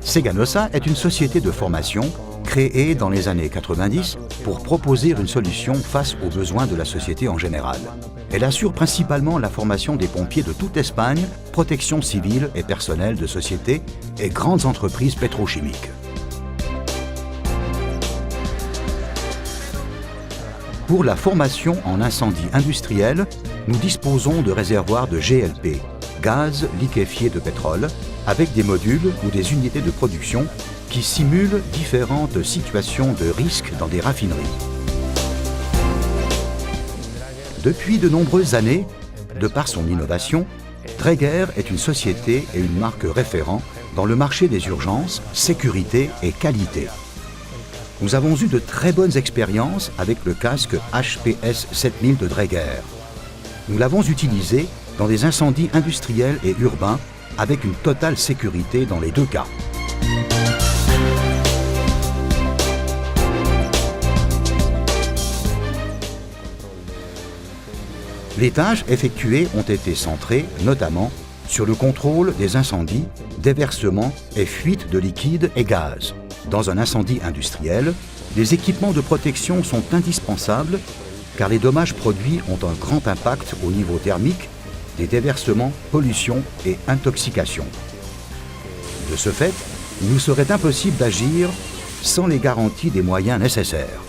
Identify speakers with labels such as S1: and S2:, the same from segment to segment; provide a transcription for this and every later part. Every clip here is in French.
S1: Seganosa est une société de formation créée dans les années 90 pour proposer une solution face aux besoins de la société en général. Elle assure principalement la formation des pompiers de toute l'Espagne, protection civile et personnel de sociétés et grandes entreprises pétrochimiques. Pour la formation en incendie industriel, nous disposons de réservoirs de GLP, gaz liquéfié de pétrole, avec des modules ou des unités de production qui simulent différentes situations de risque dans des raffineries. Depuis de nombreuses années, de par son innovation, Dräger est une société et une marque référent dans le marché des urgences, sécurité et qualité. Nous avons eu de très bonnes expériences avec le casque HPS 7000 de Dräger. Nous l'avons utilisé dans des incendies industriels et urbains avec une totale sécurité dans les deux cas. Les tâches effectuées ont été centrées notamment sur le contrôle des incendies, déversements et fuites de liquides et gaz. Dans un incendie industriel, les équipements de protection sont indispensables car les dommages produits ont un grand impact au niveau thermique, des déversements, pollution et intoxication. De ce fait, il nous serait impossible d'agir sans les garanties des moyens nécessaires.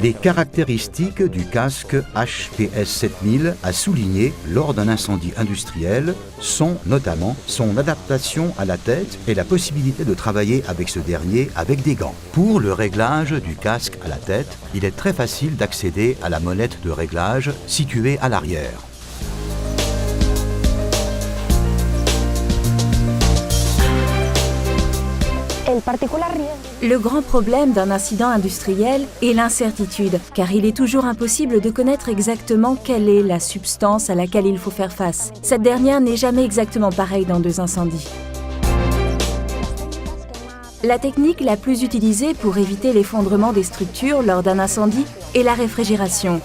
S1: Les caractéristiques du casque HPS 7000 à souligner lors d'un incendie industriel sont notamment son adaptation à la tête et la possibilité de travailler avec ce dernier avec des gants. Pour le réglage du casque à la tête, il est très facile d'accéder à la molette de réglage située à l'arrière.
S2: Le grand problème d'un incident industriel est l'incertitude, car il est toujours impossible de connaître exactement quelle est la substance à laquelle il faut faire face. Cette dernière n'est jamais exactement pareille dans deux incendies. La technique la plus utilisée pour éviter l'effondrement des structures lors d'un incendie est la réfrigération.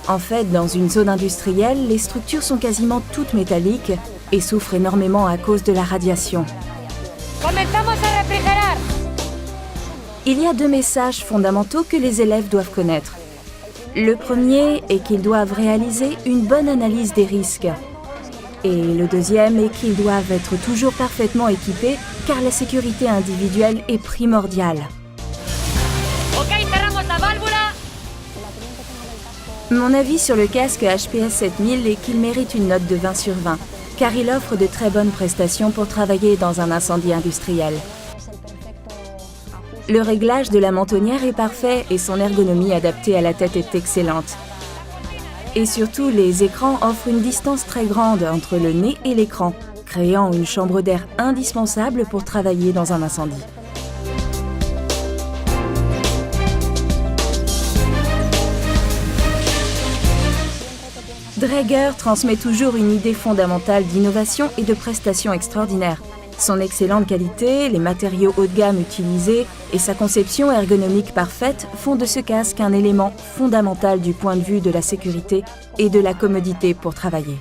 S2: En fait, dans une zone industrielle, les structures sont quasiment toutes métalliques et souffrent énormément à cause de la radiation. Il y a deux messages fondamentaux que les élèves doivent connaître. Le premier est qu'ils doivent réaliser une bonne analyse des risques. Et le deuxième est qu'ils doivent être toujours parfaitement équipés car la sécurité individuelle est primordiale. Mon avis sur le casque HPS 7000 est qu'il mérite une note de 20 sur 20, car il offre de très bonnes prestations pour travailler dans un incendie industriel. Le réglage de la mentonnière est parfait et son ergonomie adaptée à la tête est excellente. Et surtout, les écrans offrent une distance très grande entre le nez et l'écran, créant une chambre d'air indispensable pour travailler dans un incendie. Dräger transmet toujours une idée fondamentale d'innovation et de prestations extraordinaires. Son excellente qualité, les matériaux haut de gamme utilisés et sa conception ergonomique parfaite font de ce casque un élément fondamental du point de vue de la sécurité et de la commodité pour travailler.